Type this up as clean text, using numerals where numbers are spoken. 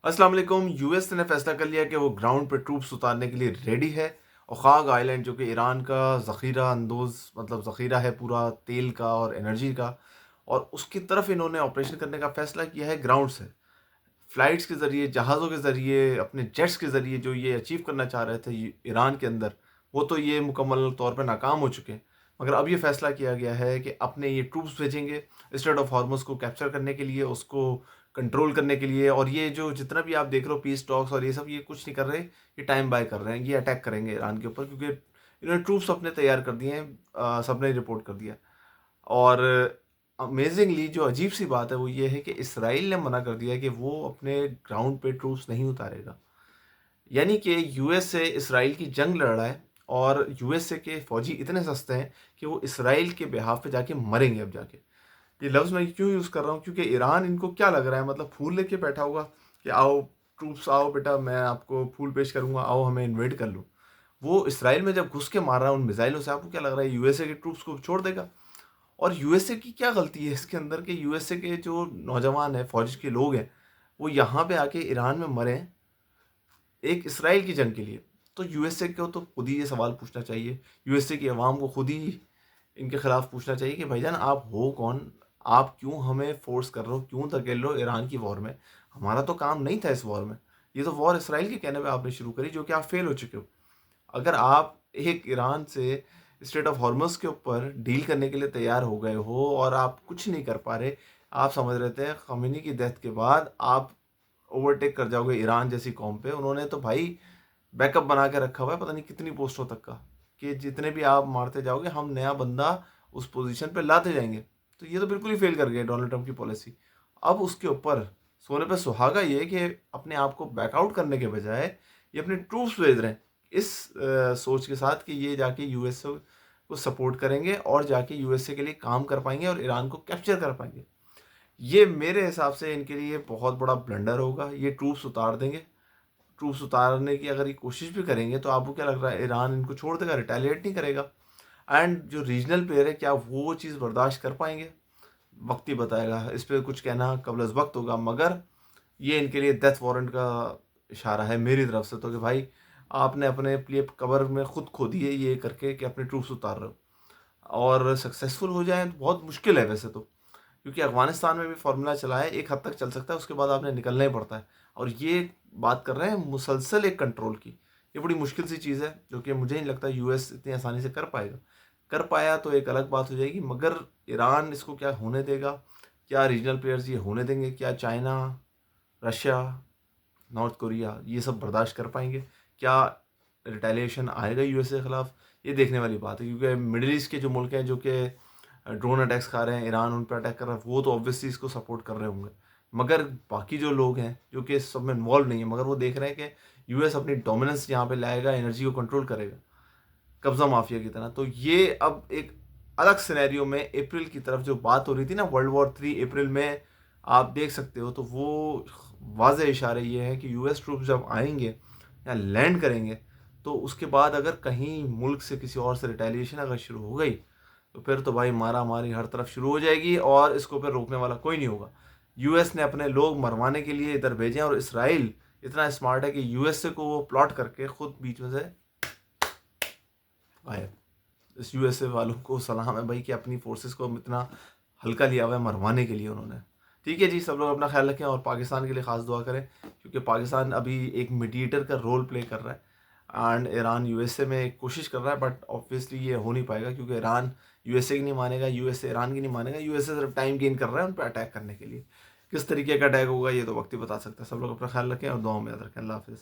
अस्सलाम वालेकुम। यूएस ने फैसला कर लिया कि वो ग्राउंड पे ट्रूप्स उतारने के लिए रेडी है और ख़ाग आइलैंड जो कि ईरान का ज़ख़ीरा अंदोज़ मतलब ज़ख़ीरा है पूरा तेल का और एनर्जी का, और उसकी तरफ इन्होंने ऑपरेशन करने का फ़ैसला किया है ग्राउंड से। फ़्लाइट्स के ज़रिए, जहाज़ों के ज़रिए, अपने जेट्स के ज़रिए जो ये अचीव करना चाह रहे थे ईरान के अंदर, वो तो ये मुकम्मल तौर पे नाकाम हो चुके हैं। मगर अब ये फ़ैसला किया गया है कि अपने ये ट्रूप्स भेजेंगे स्ट्रेट ऑफ हॉर्मुज़ को कैप्चर करने के लिए, उसको कंट्रोल करने के लिए। और ये जो जितना भी आप देख रहे हो पीस टॉक्स और ये सब, ये कुछ नहीं कर रहे, ये टाइम बाय कर रहे हैं। ये अटैक करेंगे ईरान के ऊपर क्योंकि इन्होंने ट्रूप्स अपने तैयार कर दिए हैं। सबने रिपोर्ट कर दिया। और अमेज़िंगली जो अजीब-सी बात है वो ये है कि इसराइल ने मना कर दिया है कि वो अपने ग्राउंड पे ट्रूप्स नहीं उतारेगा। यानी कि यूएस से इसराइल की जंग लड़ रहा है और यूएसए के फ़ौजी इतने सस्ते हैं कि वो इसराइल के बिहाफ़ पे जाके मरेंगे अब जाके। ये लफ्ज़ मैं क्यों यूज़ कर रहा हूँ? क्योंकि ईरान इनको क्या लग रहा है, मतलब फूल लेके बैठा होगा कि आओ ट्रूप्स आओ बेटा, मैं आपको फूल पेश करूँगा, आओ हमें इन्वेड कर लो। वो इसराइल में जब घुस के मार रहा है उन मिसाइलों से, आपको क्या लग रहा है यूएसए के ट्रूप्स को छोड़ देगा? और यूएसए की क्या गलती है इसके अंदर कि यूएसए के जो नौजवान हैं, फ़ौज के लोग हैं, वो यहाँ पे आके ईरान में मरें एक इसराइल की जंग के लिए? तो यूएसए को तो खुद ही ये सवाल पूछना चाहिए। यूएसए की अवाम को खुद ही इनके खिलाफ पूछना चाहिए कि भाईजान आप हो कौन? आप क्यों हमें फ़ोर्स कर रहे हो? क्यों धकेल रहे हो ईरान की वॉर में? हमारा तो काम नहीं था इस वॉर में। ये तो वॉर इसराइल के कहने पे आपने शुरू करी जो कि आप फ़ेल हो चुके हो। अगर आप एक ईरान से स्ट्रेट ऑफ हॉर्मुज़ के ऊपर डील करने के लिए तैयार हो गए हो और आप कुछ नहीं कर पा रहे, आप समझ रहे थे ख़ामेनी की डेथ के बाद आप ओवरटेक कर जाओगे ईरान जैसी कौम पे। उन्होंने तो भाई बैकअप बना के रखा हुआ है पता नहीं कितनी पोस्टों तक का, कि जितने भी आप मारते जाओगे हम नया बंदा उस पोजीशन पे लाते जाएंगे। तो ये तो बिल्कुल ही फेल कर गए डोनाल्ड ट्रंप की पॉलिसी। अब उसके ऊपर सोने पे सुहागा ये कि अपने आप को बैकआउट करने के बजाय ये अपने ट्रूप्स भेज रहे हैं इस सोच के साथ कि ये जाके यूएसए को सपोर्ट करेंगे और जाके यूएसए के लिए काम कर पाएंगे और ईरान को कैप्चर कर पाएंगे। ये मेरे हिसाब से इनके लिए बहुत बड़ा ब्लंडर होगा। ये ट्रूप्स उतार देंगे। ट्रूप्स उतारने की अगर ये कोशिश भी करेंगे तो आपको क्या लग रहा है ईरान इनको छोड़ देगा, रिटेलिएट नहीं करेगा? एंड जो रीजनल प्लेयर है क्या वो चीज़ बर्दाश्त कर पाएंगे? वक्त ही बताएगा। इस पे कुछ कहना कबल अज़ वक्त होगा, मगर ये इनके लिए डेथ वारंट का इशारा है मेरी तरफ से तो, कि भाई आपने अपने लिए कब्र में खुद खो दी है ये करके कि अपने ट्रूप्स उतार रहे हो। और सक्सेसफुल हो जाएँ तो बहुत मुश्किल है वैसे तो, क्योंकि अफ़गानिस्तान में भी फ़ॉर्मूला चला है, एक हद तक चल सकता है, उसके बाद आपने निकलना ही पड़ता है। और ये बात कर रहे हैं मुसलसल एक कंट्रोल की, ये बड़ी मुश्किल सी चीज़ है, जो कि मुझे नहीं लगता यूएस इतनी आसानी से कर पाएगा। कर पाया तो एक अलग बात हो जाएगी, मगर ईरान इसको क्या होने देगा? क्या रीजनल प्लेयर्स ये होने देंगे? क्या चाइना, रशिया, नॉर्थ कोरिया ये सब बर्दाश्त कर पाएँगे? क्या रिटेलिएशन आएगा यूएस के खिलाफ? ये देखने वाली बात है, क्योंकि मिडल ईस्ट के जो मुल्क हैं जो कि ड्रोन अटैक्स खा रहे हैं, ईरान उन पे अटैक कर रहा है, वो तो ऑब्वियसली इसको सपोर्ट कर रहे होंगे। मगर बाकी जो लोग हैं जो कि इस सब में इन्वॉल्व नहीं है, मगर वो देख रहे हैं कि यूएस अपनी डोमिनेंस यहाँ पे लाएगा, एनर्जी को कंट्रोल करेगा, कब्ज़ा माफिया की तरह। तो ये अब एक अलग सिनेरियो में अप्रैल की तरफ जो बात हो रही थी ना, वर्ल्ड वॉर 3 अप्रैल में आप देख सकते हो, तो वो वाज़ेह इशारे ये हैं कि यूएस ट्रूप्स जब आएँगे या लैंड करेंगे, तो उसके बाद अगर कहीं मुल्क से किसी और से रिटेलिएशन अगर शुरू हो गई, तो फिर तो भाई मारा-मारी हर तरफ शुरू हो जाएगी और इसको फिर रोकने वाला कोई नहीं होगा। यूएस ने अपने लोग मरवाने के लिए इधर भेजे हैं और इसराइल इतना स्मार्ट है कि यूएसए को वो प्लॉट करके खुद बीच में से गायब। इस यूएसए वालों को सलाम है भाई कि अपनी फोर्सेस को इतना हल्का लिया हुआ है मरवाने के लिए उन्होंने। ठीक है जी, सब लोग अपना ख्याल रखें और पाकिस्तान के लिए ख़ास दुआ करें, क्योंकि पाकिस्तान अभी एक मीडिएटर का रोल प्ले कर रहा है एंड ईरान यूएसए में एक कोशिश कर रहा है, बट ऑब्वियसली ये हो नहीं पाएगा क्योंकि ईरान यूएसए की नहीं मानेगा, यूएसए ईरान की नहीं मानेगा। यूएसए सिर्फ टाइम गेन कर रहा है उन पर अटैक करने के लिए। किस तरीके का अटैक होगा ये तो वक्त ही बता सकता है। सब लोग अपना ख्याल रखें और दुआओं में याद रखें। अल्लाह हाफ़िज़।